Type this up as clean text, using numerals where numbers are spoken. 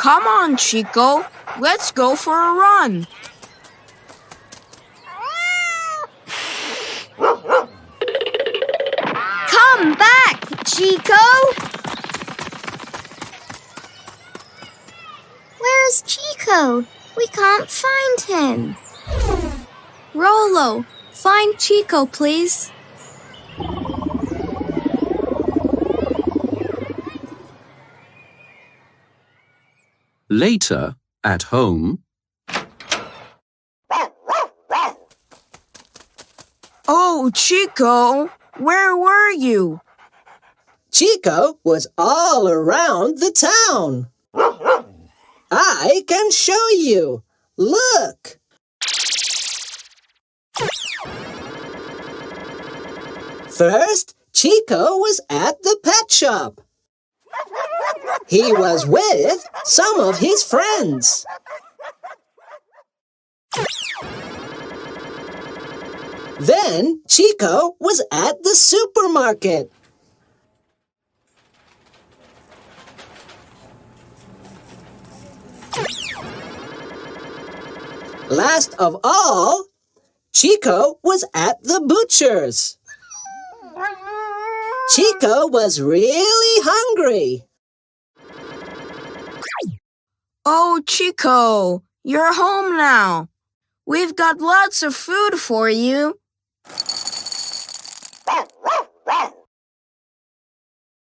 Come on, Chico. Let's go for a run. Come back, Chico! Where's Chico? We can't find him. Rolo, find Chico, please. Later, at home. Oh, Chico, where were you? Chico was all around the town. I can show you. Look. First, Chico was at the pet shop. He was with some of his friends. Then Chico was at the supermarket. Last of all, Chico was at the butcher's. Chico was really hungry. Oh, Chico, you're home now. We've got lots of food for you.